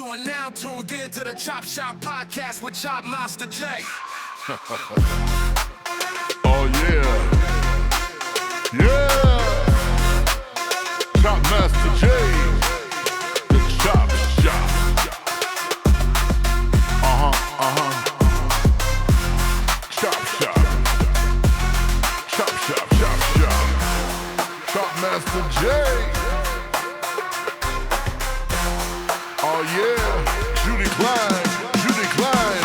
are now tuned in to the Chop Shop podcast with ChopMaster J. Oh yeah, yeah. ChopMaster J, the Chop Shop. Chop Shop, Chop Shop, Chop Shop. ChopMaster J. Oh yeah, Judy Klein, Judy Klein.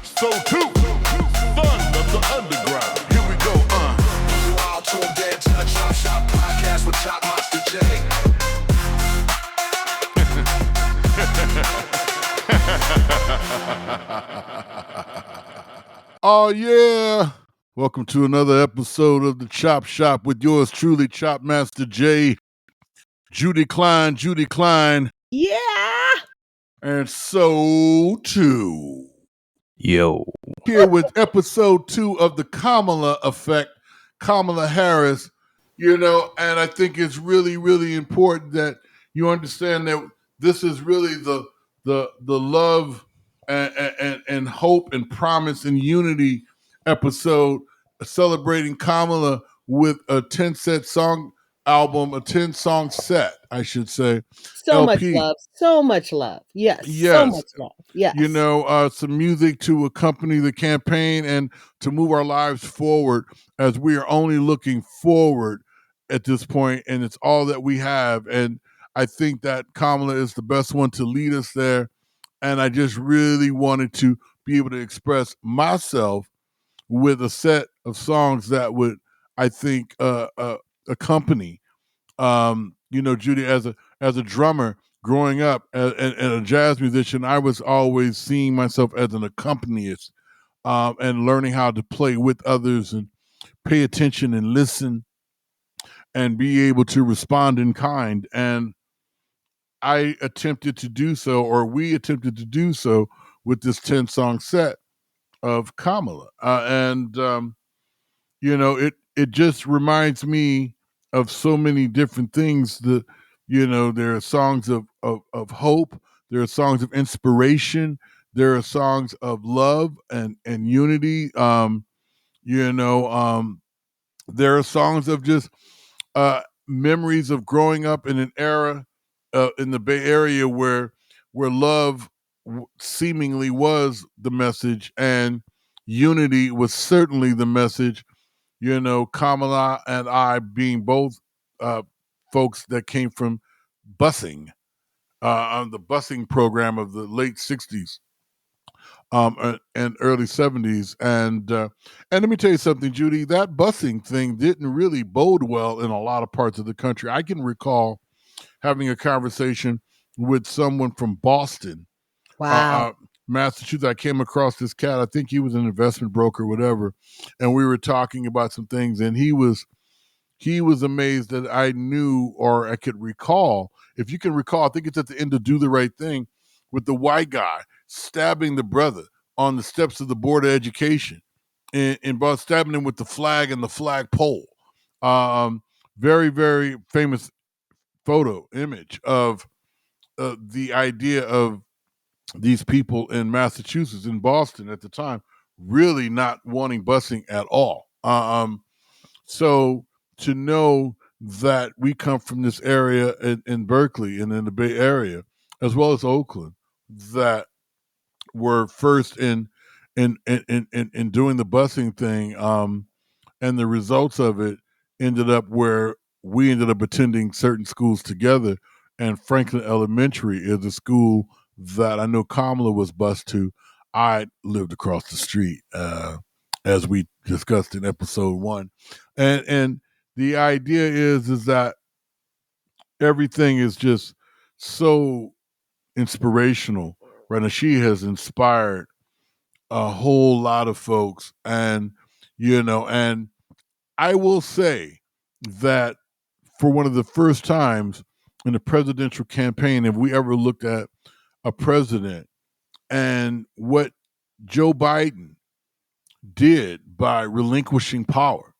So too, fun of the underground. Here we go, You all tuned in to the Chop Shop podcast with ChopMaster J. Oh yeah. Welcome to another episode of the Chop Shop with yours truly, ChopMaster J, Judy Klein, Yeah. and so too. Yo. Here with episode 2 of the Kamala effect, Kamala Harris, and I think it's really, really important that you understand that this is really the love and hope and promise and unity episode celebrating Kamala with a 10-set song album, a 10-song set, I should say. So LP. much love. Yes. Yes. So much love. Yes. Some music to accompany the campaign and to move our lives forward, as we are only looking forward at this point, and it's all that we have. And I think that Kamala is the best one to lead us there. And I just really wanted to be able to express myself with a set of songs that would, I think, accompany. Judy, as a drummer growing up and a jazz musician, I was always seeing myself as an accompanist and learning how to play with others and pay attention and listen and be able to respond in kind. And I attempted to do so, or we attempted to do so, with this 10-song set of Kamala. It just reminds me of so many different things. There are songs of hope. There are songs of inspiration. There are songs of love and unity. There are songs of just memories of growing up in an era in the Bay Area where love seemingly was the message and unity was certainly the message. Kamala and I being both folks that came from busing on the busing program of the late 60s and early 70s. And let me tell you something, Judy, that busing thing didn't really bode well in a lot of parts of the country. I can recall having a conversation with someone from Boston, Wow. Massachusetts. I came across this cat. I think he was an investment broker, whatever, and we were talking about some things. And he was amazed that I knew, or I could recall. If you can recall, I think it's at the end of "Do the Right Thing," with the white guy stabbing the brother on the steps of the Board of Education, and stabbing him with the flag and the flag pole. Very, very famous photo image of the idea of these people in Massachusetts, in Boston at the time, really not wanting busing at all. So to know that we come from this area in Berkeley and in the Bay Area, as well as Oakland, that were first in doing the busing thing, and the results of it ended up where we ended up attending certain schools together. And Franklin Elementary is a school that I know Kamala was bused to. I lived across the street, as we discussed in episode 1. And the idea is that everything is just so inspirational, right? And she has inspired a whole lot of folks. And I will say that for one of the first times in a presidential campaign, if we ever looked at a president and what Joe Biden did by relinquishing power,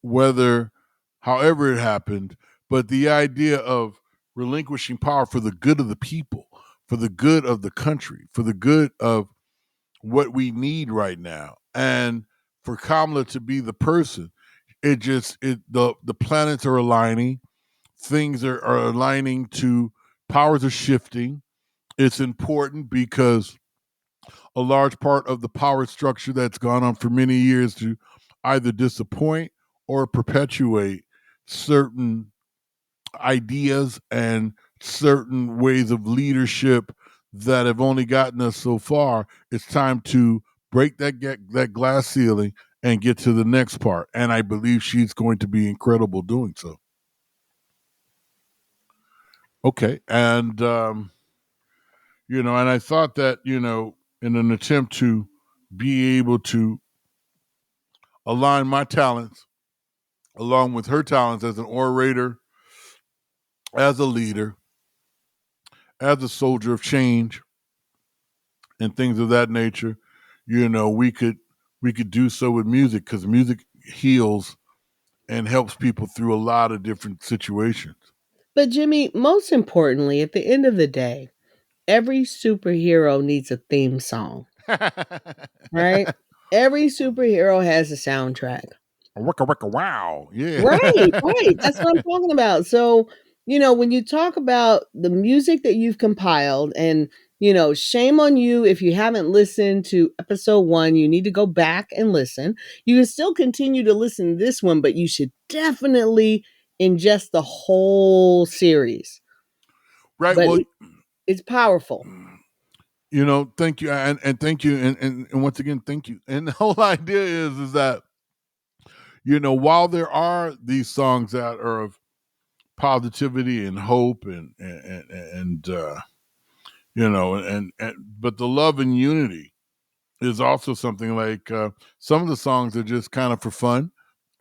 whether however it happened, but the idea of relinquishing power for the good of the people, for the good of the country, for the good of what we need right now. And for Kamala to be the person, the planets are aligning, things are aligning to powers are shifting. It's important because a large part of the power structure that's gone on for many years to either disappoint or perpetuate certain ideas and certain ways of leadership that have only gotten us so far. It's time to break that glass ceiling and get to the next part. And I believe she's going to be incredible doing so. Okay. And, and I thought that, in an attempt to be able to align my talents along with her talents as an orator, as a leader, as a soldier of change, and things of that nature, we could do so with music, because music heals and helps people through a lot of different situations. But Jimmy, most importantly, at the end of the day, every superhero needs a theme song, right? Every superhero has a soundtrack. Wicka wicka wow. Yeah. Right, right. That's what I'm talking about. So, when you talk about the music that you've compiled, and, shame on you if you haven't listened to episode 1, you need to go back and listen. You can still continue to listen to this one, but you should definitely ingest the whole series. Right. But Well, it's powerful. Thank you. And thank you. And once again, thank you. And the whole idea is that, while there are these songs that are of positivity and hope and but the love and unity is also something like, some of the songs are just kind of for fun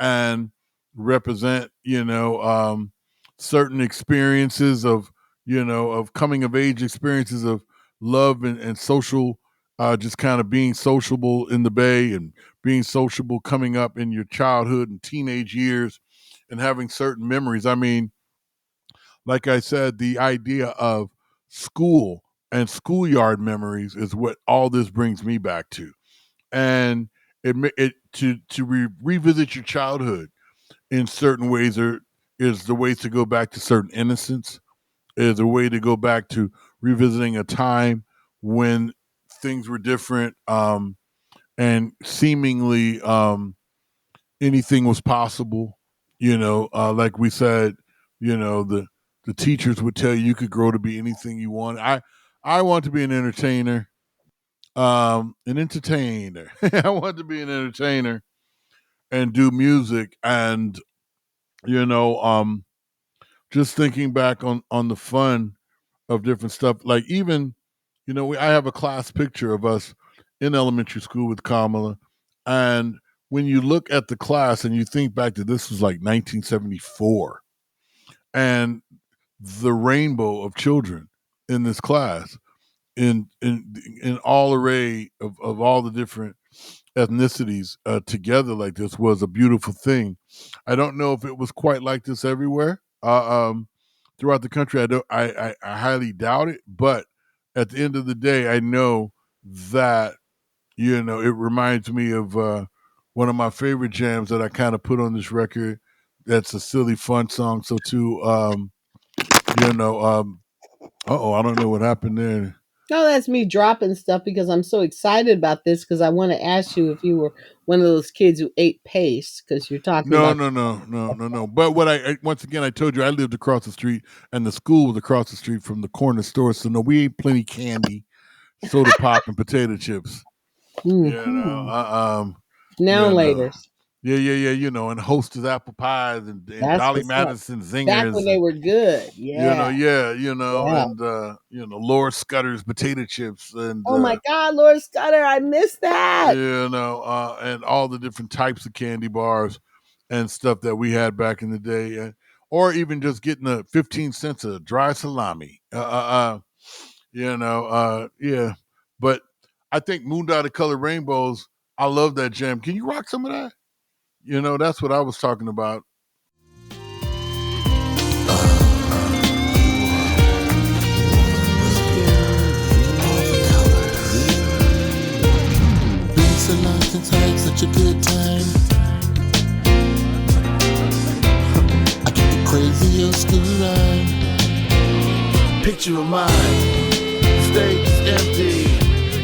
and represent, certain experiences of coming of age experiences of love and social, just kind of being sociable in the Bay and being sociable coming up in your childhood and teenage years and having certain memories. I mean, like I said, the idea of school and schoolyard memories is what all this brings me back to. And revisit your childhood in certain ways is the way to go back to certain innocence, is a way to go back to revisiting a time when things were different, and seemingly, anything was possible. Like we said, the teachers would tell you could grow to be anything you want. I want to be an entertainer, an entertainer. I want to be an entertainer and do music, and you know, um, just thinking back on the fun of different stuff. Like, even, I have a class picture of us in elementary school with Kamala, and when you look at the class and you think back to, this was like 1974, and the rainbow of children in this class, in all array of all the different ethnicities, together like this, was a beautiful thing. I don't know if it was quite like this everywhere, throughout the country. I highly doubt it, but at the end of the day, I know that, it reminds me of, one of my favorite jams that I kind of put on this record. That's a silly fun song. So too, you know, I don't know what happened there. No, that's me dropping stuff because I'm so excited about this, because I want to ask you if you were one of those kids who ate paste, because you're talking No, about. no, no, no, no, no. But what once again, I told you I lived across the street, and the school was across the street from the corner store. So no, we ate plenty candy, soda pop, and potato chips. Mm-hmm. Now You know, later. yeah. And Hostess apple pies and That's Dolly what's up. Madison Back when zingers, they and were good. Yeah. Yeah. and Laura Scudder's potato chips, and Oh my God, Lord Scudder, I missed that. and all the different types of candy bars and stuff that we had back in the day, or even just getting a 15 cents of dry salami. Yeah. But I think Moon Dotted Colored Rainbows, I love that jam. Can you rock some of that? That's what I was talking about. crazy old schoolyard. Picture of mine, stage is empty.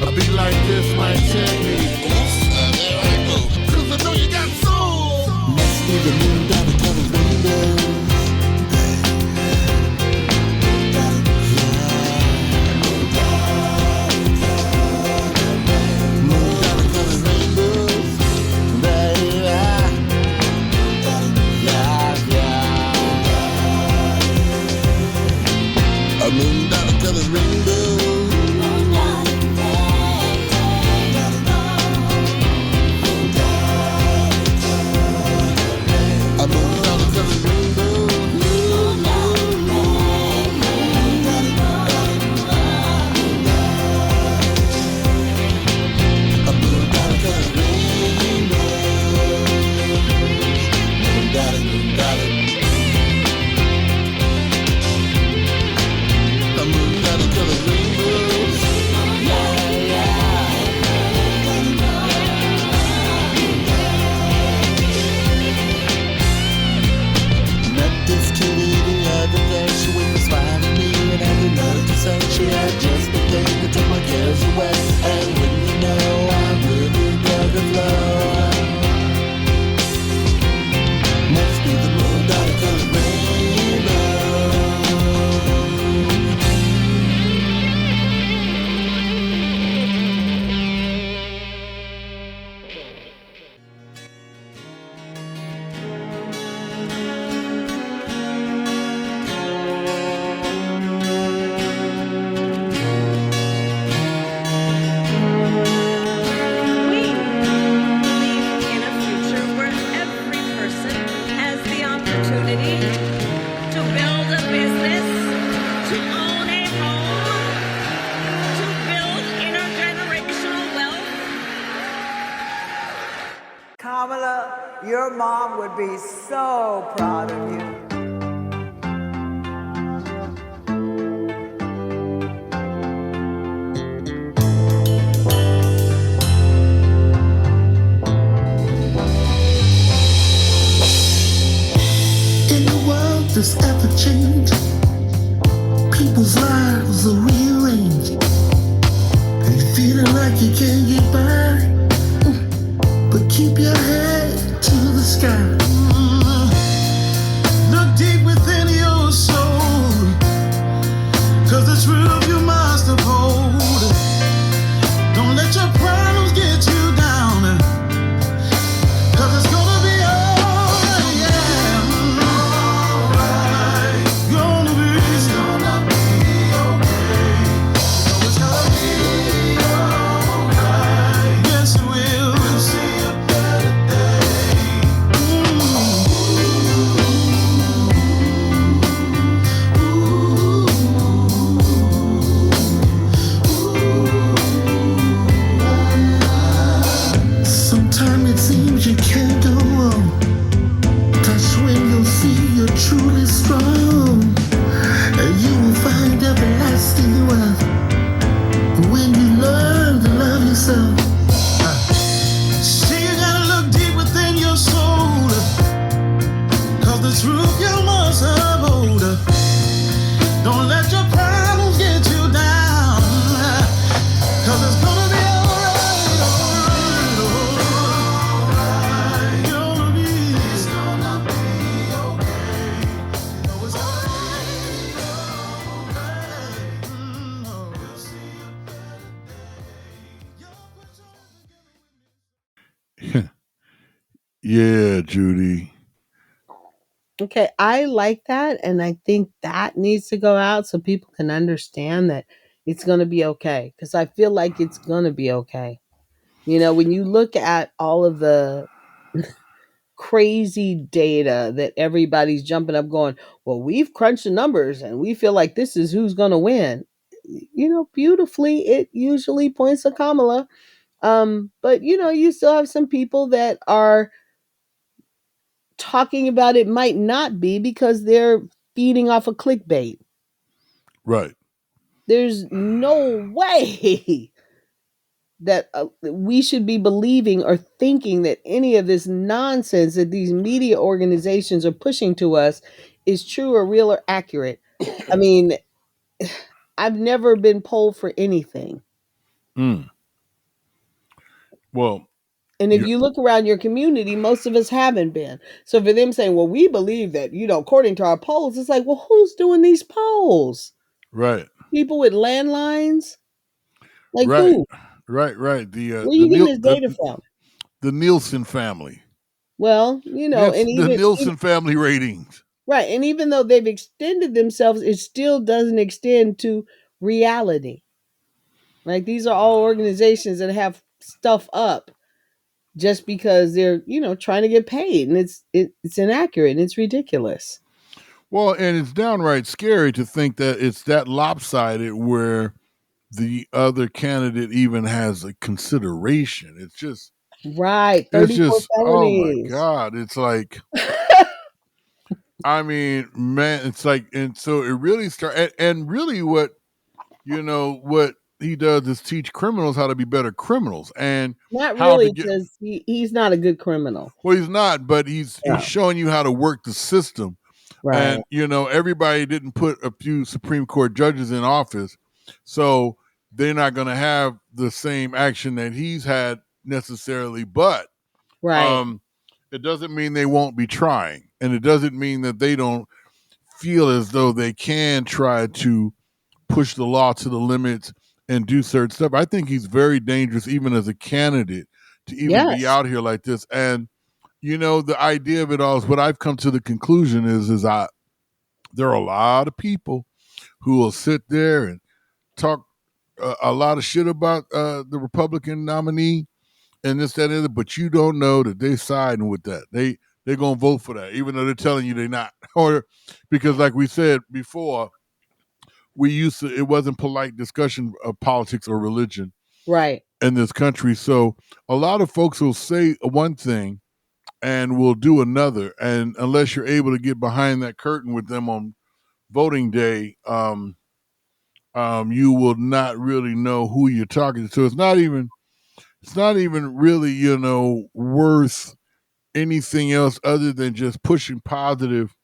A beat like this might tempt me. Oops, there I go. 'Cause I know you got soul. Must be the moon down the covered windows. A moon down the colored rainbow. A moon down the colored rainbow. A moon down the colored rainbow. Got it, got it. A moon down the colored rainbows. Met this kitty the other day. She winked a smile at me and had the nerve to say she had just the thing to take my cares away. And when you know I really dug the flow, must be the moon down the colored rainbow. We believe in a future where every person has the opportunity to build a business, to own a home, to build intergenerational wealth. Kamala, your mom would be so proud of you. In a world that's ever changing, people's lives are rearranged. And you're feeling like you can't get by, but keep your head to the sky. Look deep within your soul, 'cause the truth you must uphold. Don't let your problems get you down, 'cause it's gonna be alright, yeah. Alright, gonna be okay. It's gonna be alright. Yes, it will. We'll see a better day. Sometimes it seems you can't go wrong. That's when you'll see you're truly strong. And you will find everlasting wealth when you learn to love yourself. See, you gotta look deep within your soul, 'cause the truth you must uphold. Don't let your problems get you down, 'cause it's gonna be alright, alright, alright. Gonna be, it's gonna be okay. No, it's gonna be alright. We'll see a better day. Y'all put your together. Yeah, Judy. Okay, I like that, and I think that needs to go out so people can understand that it's going to be okay, because I feel like it's going to be okay. You know, when you look at all of the crazy data that everybody's jumping up going, well, we've crunched the numbers and we feel like this is who's going to win. You know, beautifully, it usually points to Kamala. But you know, you still have some people that are talking about it might not be because they're feeding off of clickbait. Right. There's no way that we should be believing or thinking that any of this nonsense that these media organizations are pushing to us is true or real or accurate. I mean, I've never been polled for anything. Mm. Well, And if you look around your community, most of us haven't been. So for them saying, well, we believe that, according to our polls, it's like, well, who's doing these polls? right, People with landlines? Like right, who? right. Where are you getting this data from? The Nielsen family. Well, and The even Nielsen family ratings. right, and even though they've extended themselves, it still doesn't extend to reality. Like these are all organizations that have stuff up just because they're, trying to get paid, and it's inaccurate and it's ridiculous. Well, and it's downright scary to think that it's that lopsided where the other candidate even has a consideration. Right, It's 34 just, oh my felonies. God. It's like, I mean, man, it's like, and so it really and really what he does is teach criminals how to be better criminals and Not how to really, get, because he's not a good criminal. well, he's not, but he's Yeah. showing you how to work the system. Right. And, everybody didn't put a few Supreme Court judges in office. So they're not going to have the same action that he's had necessarily. But Right. it doesn't mean they won't be trying. And it doesn't mean that they don't feel as though they can try to push the law to the limits and do certain stuff. I think he's very dangerous, even as a candidate, to even be Yes. out here like this. And, the idea of it all is what I've come to the conclusion is there are a lot of people who will sit there and talk a lot of shit about the Republican nominee and this, that, and the other, but you don't know that they siding with that. They're gonna vote for that, even though they're telling you they're not. Or because, like we said before, it wasn't polite discussion of politics or religion Right. in this country. So a lot of folks will say one thing and will do another, and unless you're able to get behind that curtain with them on voting day, you will not really know who you're talking to. So it's not even really, worth anything else other than just pushing positive,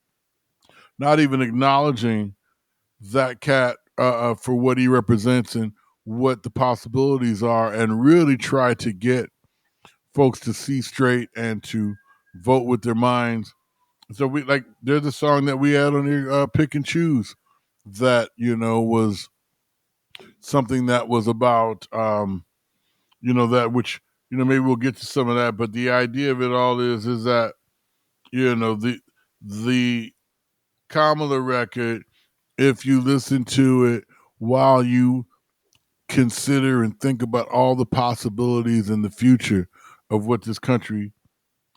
not even acknowledging that cat for what he represents and what the possibilities are, and really try to get folks to see straight and to vote with their minds. So there's a song that we had on here, Pick and Choose, that, was something that was about, that which, maybe we'll get to some of that, but the idea of it all is that, the Kamala record, if you listen to it while you consider and think about all the possibilities in the future of what this country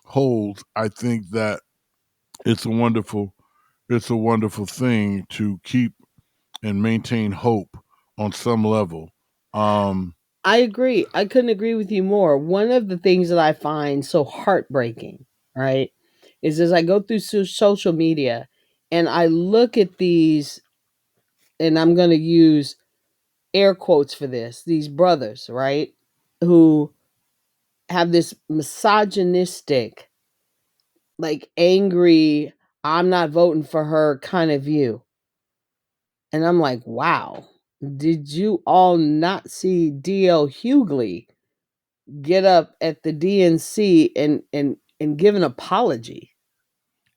holds, I think that it's a wonderful thing to keep and maintain hope on some level. I agree. I couldn't agree with you more. One of the things that I find so heartbreaking, right, is as I go through social media and I look at these, and I'm going to use air quotes for this, these brothers, right, who have this misogynistic, like angry, I'm not voting for her kind of view. And I'm like, wow, did you all not see D.L. Hughley get up at the DNC and give an apology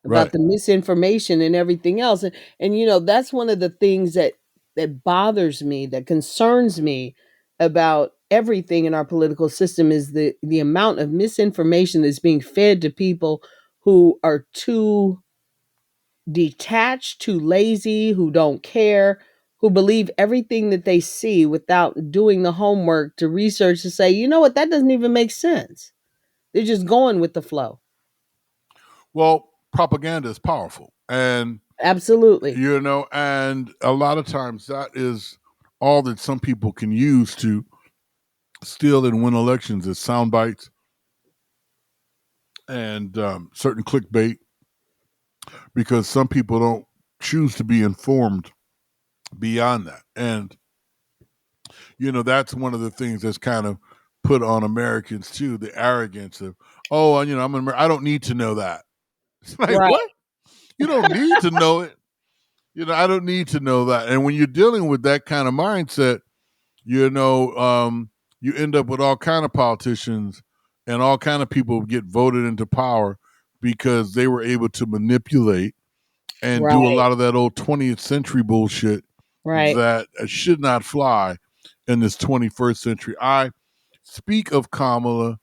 about Right. the misinformation and everything else? And that's one of the things that bothers me, that concerns me about everything in our political system, is the amount of misinformation that's being fed to people who are too detached, too lazy, who don't care, who believe everything that they see without doing the homework to research to say, you know what, that doesn't even make sense. They're just going with the flow. Well, propaganda is powerful, and Absolutely. and a lot of times that is all that some people can use to steal and win elections is sound bites and certain clickbait, because some people don't choose to be informed beyond that. And that's one of the things that's kind of put on Americans too, the arrogance of, oh, I don't need to know that. It's like, Right. what? You don't need to know it. I don't need to know that. And when you're dealing with that kind of mindset, you end up with all kind of politicians and all kind of people get voted into power because they were able to manipulate and do a Right. lot of that old 20th century bullshit Right. that should not fly in this 21st century. I speak of Kamala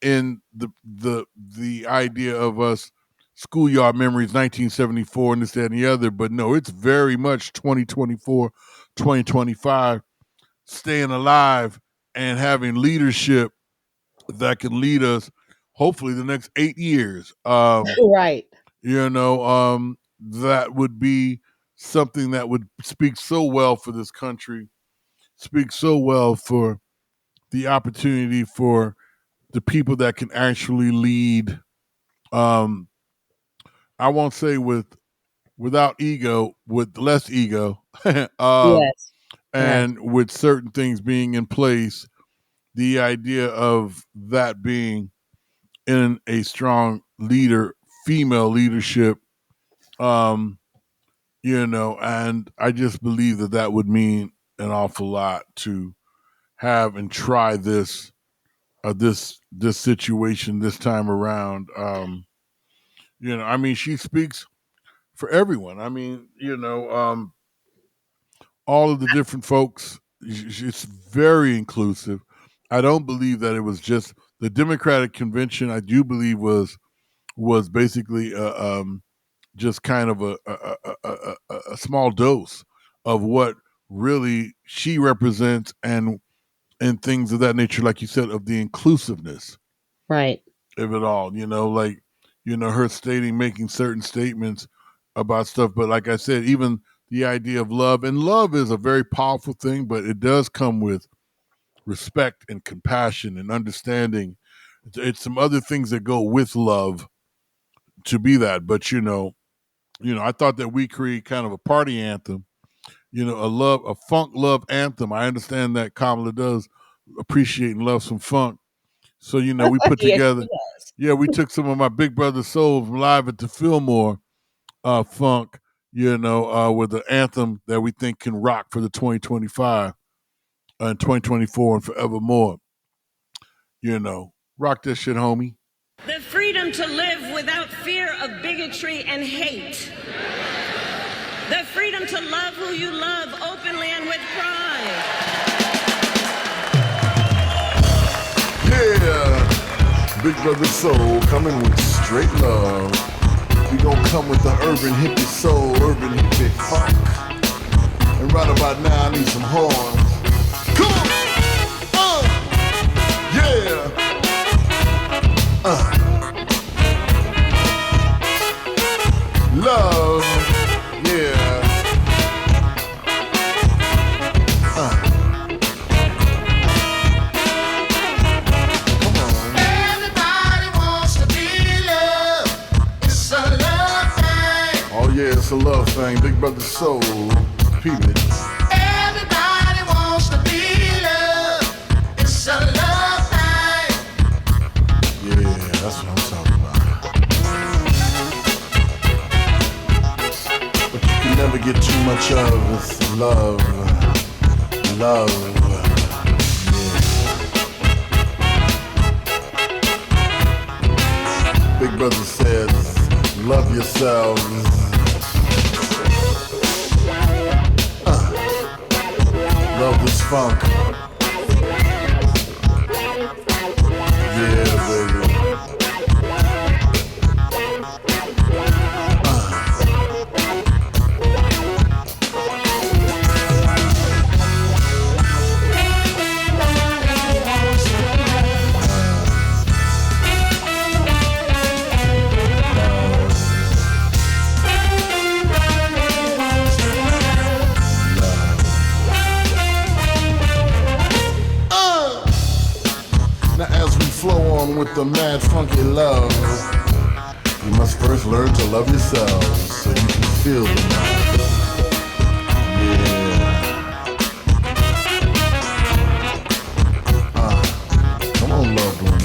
in the idea of us schoolyard memories, 1974, and this, that, and the other. But no, it's very much 2024, 2025, staying alive and having leadership that can lead us, hopefully, the next 8 years. Right. That would be something that would speak so well for this country, speak so well for the opportunity for the people that can actually lead. I won't say without ego, with less ego, Yes. and with certain things being in place. The idea of that being in a strong leader, female leadership, and I just believe that would mean an awful lot to have and try this situation this time around. She speaks for everyone. All of the different folks. It's very inclusive. I don't believe that it was just the Democratic convention. I do believe was basically just kind of a small dose of what really she represents and things of that nature, like you said, of the inclusiveness Right. of it all. Her making certain statements about stuff. But like I said, even the idea of love, and love is a very powerful thing, but it does come with respect and compassion and understanding. It's some other things that go with love to be that. But I thought that we create kind of a party anthem, a funk love anthem. I understand that Kamala does appreciate and love some funk. So, we put Yes, together, she does. we took some of my Big Brother souls live at the Fillmore funk, with the anthem that we think can rock for the 2025 and 2024 and forevermore. Rock that shit, homie. The freedom to live without fear of bigotry and hate. The freedom to love who you love openly and with pride. Yeah, Big Brother Soul coming with straight love. We gon' come with the urban hippie soul, urban hippie funk. And right about now I need some horns. Come on! Yeah! Love, yeah. Come on. Everybody wants to be loved. It's a love thing. Oh yeah, it's a love thing. Big Brother Soul, peep it. Everybody wants to be loved. It's a love thing. Yeah, that's what I'm talking about. But you can never get too much of this love. Love. Yeah. Big Brother says, love yourselves. Love this funk. Yeah, baby. Now as we flow on with the mad funky love, you must first learn to love yourselves so you can feel the love. Yeah. Come on, loved one.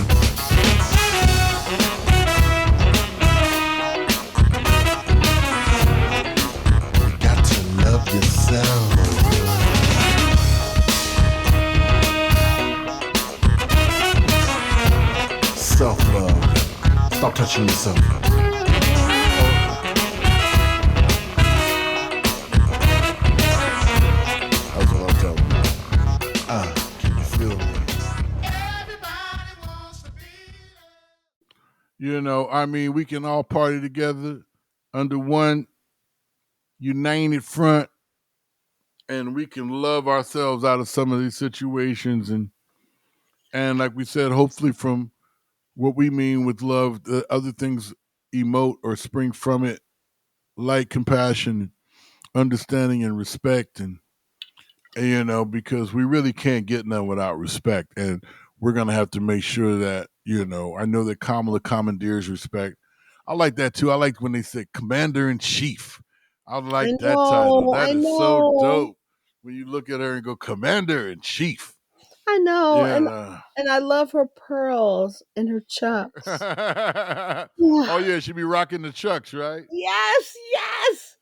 Self-love. Stop touching yourself. That's what I'm telling you. Can you feel me? You know, I mean, we can all party together under one united front, and we can love ourselves out of some of these situations, and like we said, hopefully from what we mean with love, the other things emote or spring from it, like compassion, understanding, and respect, and you know, because we really can't get none without respect, and we're gonna have to make sure that, you know, I know that Kamala commandeers respect. I like that too. I like when they say Commander in Chief. I like that title. That I is so know, dope. When you look at her and go Commander in Chief. I know, Yeah. and I love her pearls and her chucks. Oh yeah, she be rocking the chucks, right? Yes, yes.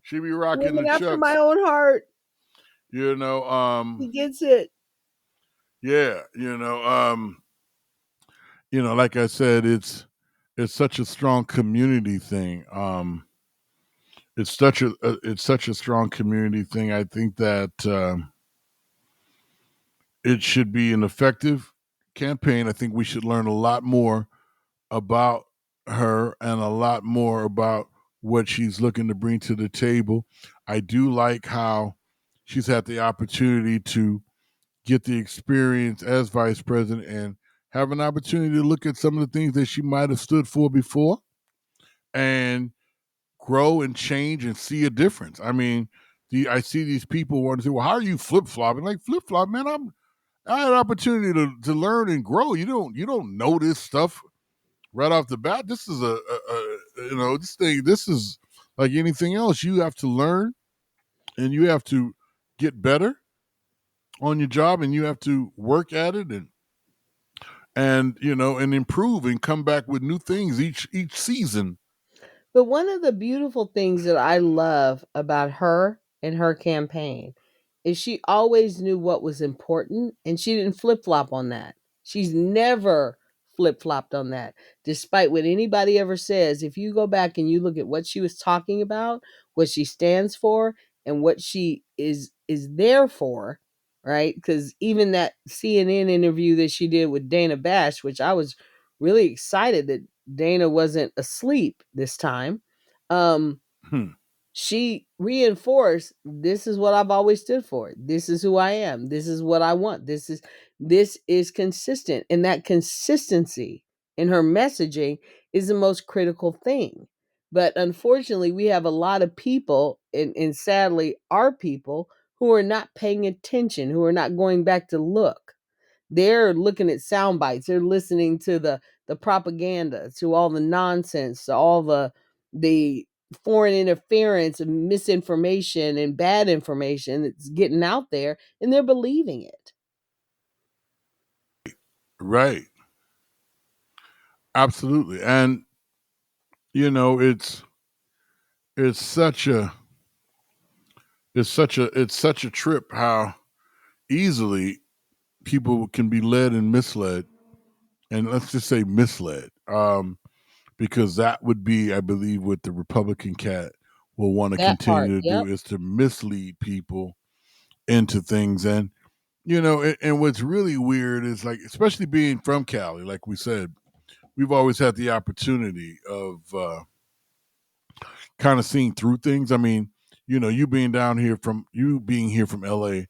She be rocking Woman the after my chucks. own heart. You know, He gets it. yeah, like I said, it's such a strong community thing. It's such a strong community thing. I think that it should be an effective campaign. I think we should learn a lot more about her and a lot more about what she's looking to bring to the table. I do like how she's had the opportunity to get the experience as vice president and have an opportunity to look at some of the things that she might have stood for before and grow and change and see a difference. I mean, I see these people want to say, "Well, how are you flip flopping?" Like flip flop, man. I had an opportunity to learn and grow. You don't know this stuff right off the bat. This is this thing. This is like anything else. You have to learn and you have to get better on your job and you have to work at it and improve and come back with new things each season. But one of the beautiful things that I love about her and her campaign is she always knew what was important and she didn't flip flop on that. She's never flip flopped on that. Despite what anybody ever says, if you go back and you look at what she was talking about, what she stands for, and what she is there for, right? Because even that CNN interview that she did with Dana Bash, which I was really excited that Dana wasn't asleep this time. Um, Hmm. she reinforced, this is what I've always stood for. This is who I am. This is what I want. This is consistent. And that consistency in her messaging is the most critical thing. But unfortunately, we have a lot of people, and sadly, our people, who are not paying attention, who are not going back to look. They're looking at sound bites. They're listening to the propaganda, to all the nonsense, to all the foreign interference and misinformation and bad information that's getting out there, and they're believing it. Right. Absolutely. And you know, it's such a it's such a trip how easily people can be led and misled, and let's just say misled, because that would be, I believe, what the Republican cat will want to That part. continue to do Yep. is to mislead people into things. And and what's really weird is, like, especially being from Cali, like we said, we've always had the opportunity of kind of seeing through things. I mean, you being here from LA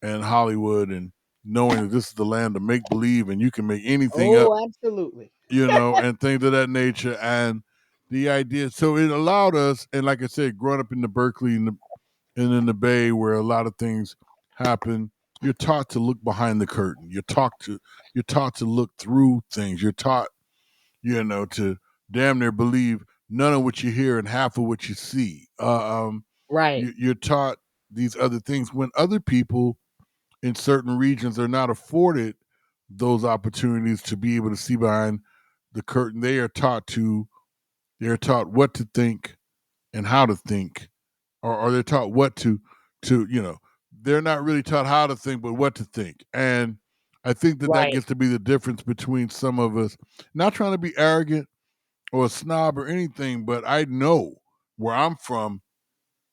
and Hollywood and knowing that this is the land of make believe and you can make anything up, Oh, absolutely. and things of that nature. And the idea, so it allowed us, and like I said, growing up in the Berkeley and in the Bay where a lot of things happen, you're taught to look behind the curtain. You're taught to look through things. You're taught, to damn near believe none of what you hear and half of what you see. Right. You're taught these other things when other people in certain regions are not afforded those opportunities to be able to see behind the curtain. They're taught what to think and how to think, or they're taught what to they're not really taught how to think, but what to think. And I think that Right. gets to be the difference between some of us. Not trying to be arrogant or a snob or anything, but I know where I'm from,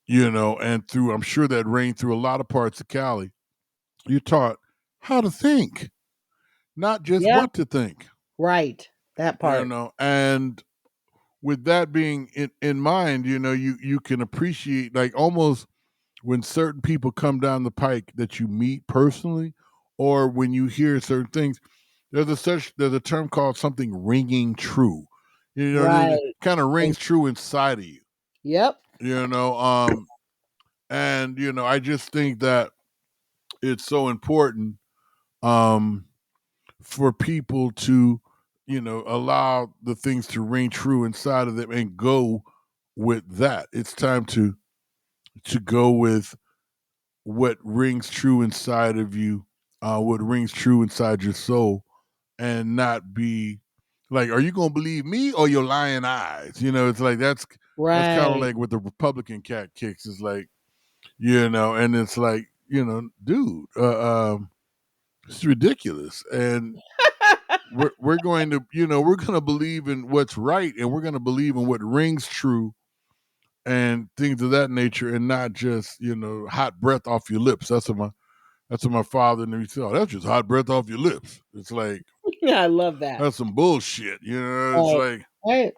and I'm sure that reigned through a lot of parts of Cali. You're taught how to think, not just Yeah. what to think. Right. That part. And with that being in mind, you can appreciate, like, almost when certain people come down the pike that you meet personally, or when you hear certain things. There's a term called something ringing true. Right. It kind of rings true inside of you. Yep. And I just think that it's so important for people to allow the things to ring true inside of them and go with that. It's time to go with what rings true inside of you, what rings true inside your soul, and not be like, are you gonna believe me or your lying eyes? It's like that's kind of Right. like what the Republican cat kicks is like, and it's like, dude, it's ridiculous. And we're going to, we're going to believe in what's right, and we're going to believe in what rings true and things of that nature, and not just, hot breath off your lips. That's what my father and he said, oh, that's just hot breath off your lips. It's like, I love that. that's some bullshit. It's like, Right.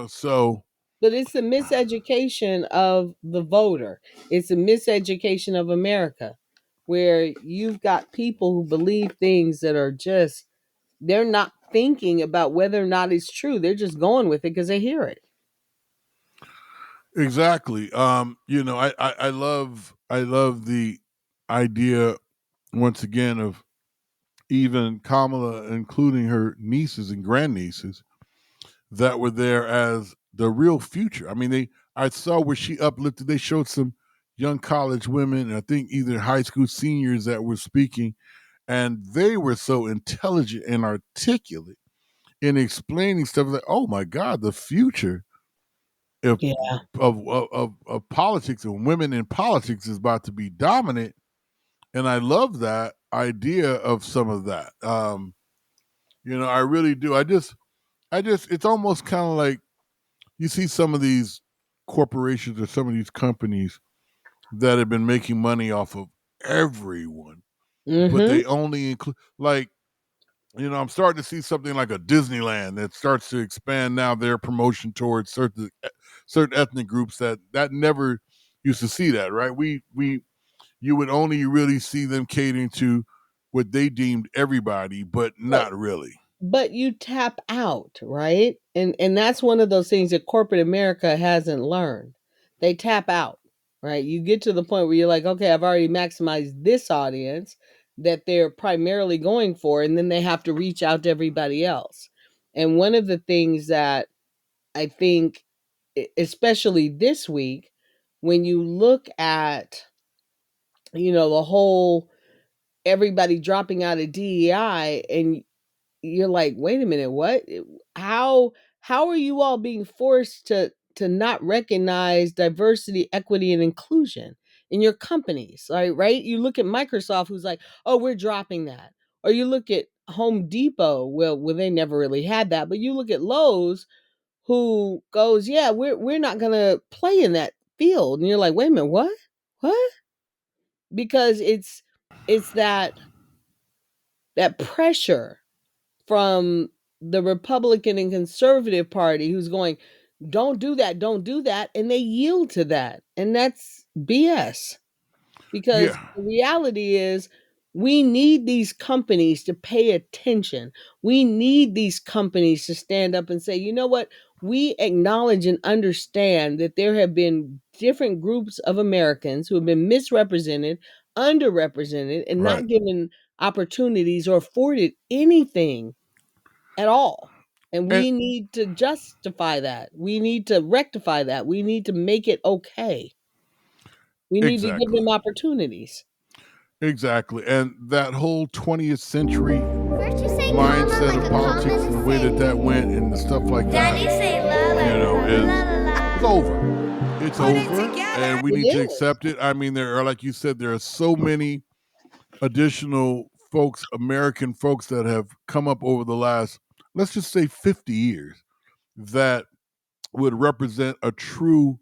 So. But it's a miseducation of the voter. It's a miseducation of America, where you've got people who believe things that are just, they're not thinking about whether or not it's true. They're just going with it because they hear it. Exactly. I love the idea, once again, of even Kamala including her nieces and grandnieces that were there as the real future. I mean, I saw where she uplifted. They showed some young college women, I think either high school seniors, that were speaking, and they were so intelligent and articulate in explaining stuff like, oh my God, the future of, Yeah. of politics and women in politics is about to be dominant. And I love that idea of some of that. I really do. It's almost kind of like you see some of these corporations or some of these companies that have been making money off of everyone, but they only include, like, I'm starting to see something like a Disneyland that starts to expand now their promotion towards certain ethnic groups that never used to see that, right? You would only really see them catering to what they deemed everybody, but not really. But you tap out, right? And that's one of those things that corporate America hasn't learned. They tap out, right? You get to the point where you're like, okay, I've already maximized this audience that they're primarily going for, and then they have to reach out to everybody else. And one of the things that I think, especially this week, when you look at, the whole everybody dropping out of DEI, and you're like, wait a minute, what? How are you all being forced to not recognize diversity, equity, and inclusion in your companies? Right? You look at Microsoft, who's like, oh, we're dropping that. Or you look at Home Depot, well, they never really had that, but you look at Lowe's, who goes, yeah, we're not gonna play in that field. And you're like, wait a minute, what? What? Because it's that pressure from the Republican and conservative party who's going, don't do that, don't do that. And they yield to that. And that's BS. Because Yeah. the reality is, we need these companies to pay attention. We need these companies to stand up and say, you know what? We acknowledge and understand that there have been different groups of Americans who have been misrepresented, underrepresented, and Right. not given opportunities or afforded anything at all. And we need to justify that. We need to rectify that. We need to make it okay. We need to give Exactly. them opportunities. Exactly. And that whole 20th century mindset of politics and the way that went and the stuff like that, is over. It's Put it over, together. and we It need to is. accept it. I mean, there are, like you said, there are so many additional folks, American folks, that have come up over the last, let's just say, 50 years, that would represent a true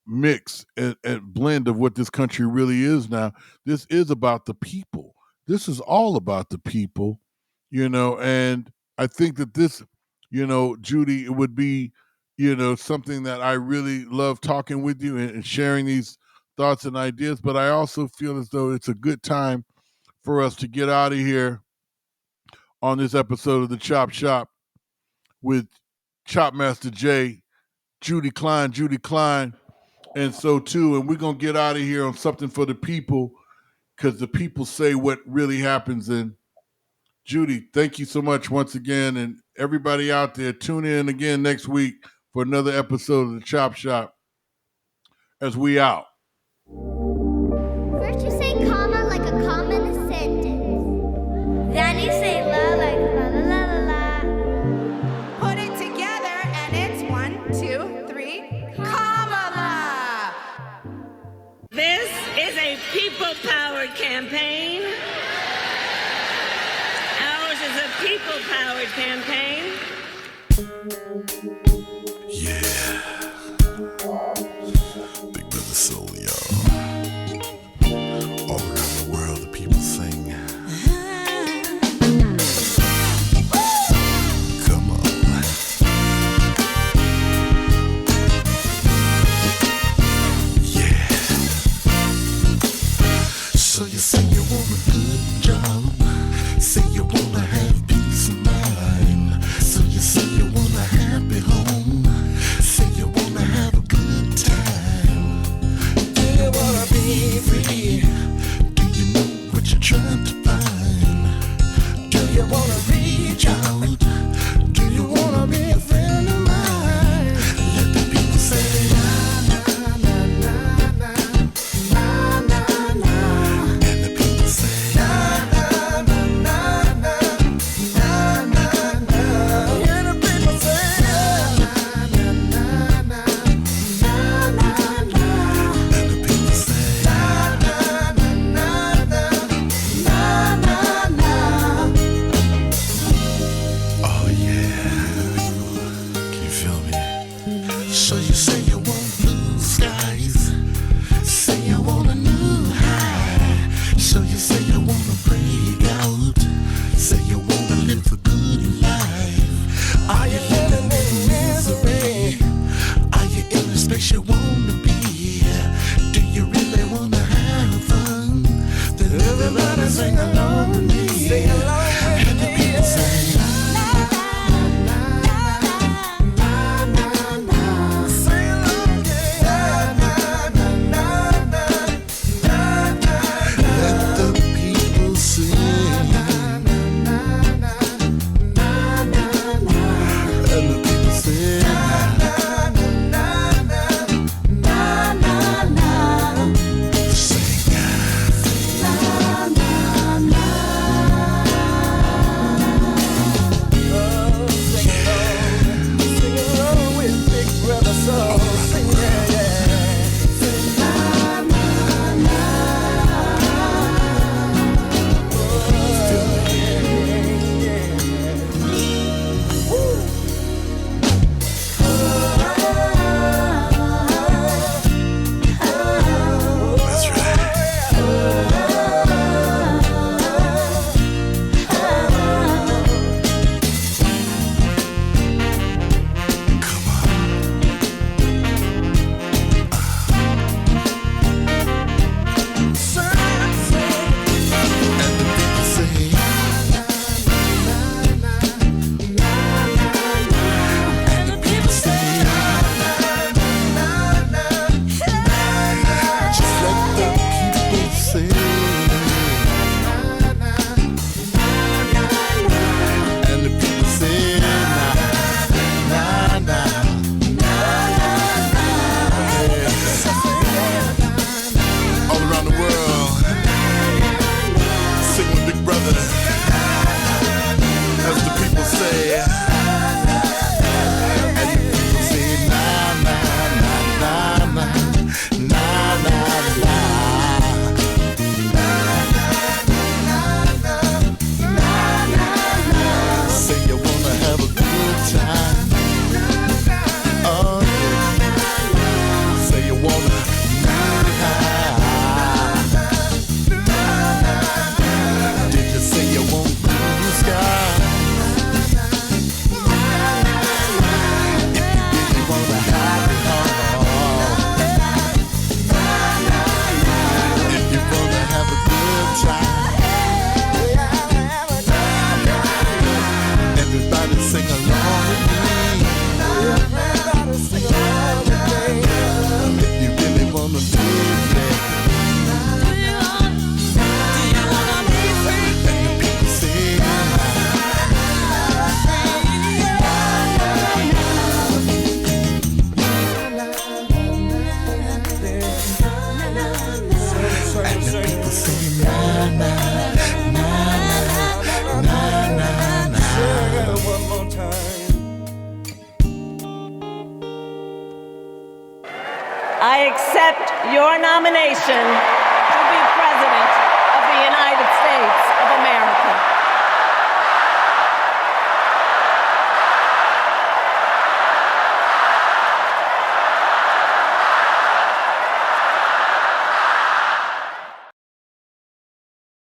mix and blend of what this country really is now. This is about the people. This is all about the people, and I think that this, Judy, it would be, something that I really love talking with you and sharing these thoughts and ideas, but I also feel as though it's a good time for us to get out of here on this episode of the Chop Shop with ChopMaster J, Judy Klein, and so too. And we're going to get out of here on something for the people, because the people say what really happens. And Judy, thank you so much once again. And everybody out there, tune in again next week for another episode of the Chop Shop as we out. First you say comma like a comma in a sentence. Then you say la like la la la la la. Put it together and it's 1, 2, 3, Kamala. This is a people-powered campaign. Ours is a people-powered campaign. Yeah. Big brother soul, y'all. All around the world, the people sing. Come on. Yeah. So you say you want a good job. Say you wanna have peace of mind. So you say you want a happy home. Say you wanna have a good time. Do you wanna be free? Do you know what you're trying to find? Do you wanna reach out? Do you wanna be a friend of mine? Let the people say na na na na na na na, and the people say na na na na na na na, and the people say na na na na na na na, and the people say na na na na na na na. Oh yeah, can you feel me? So you say you want blue skies, say you want a new high. So you say you wanna break out, say you wanna live a good life. Are you living in misery? Are you in the space you wanna be? Do you really wanna have fun? Then everybody sing along with me. Sing along with and the people say na na na na na na. Sing along, yeah. Na na na na na na na. Let the people sing na na na na na na, and the people say na na na na na na na. Sing na na na na. I accept your nomination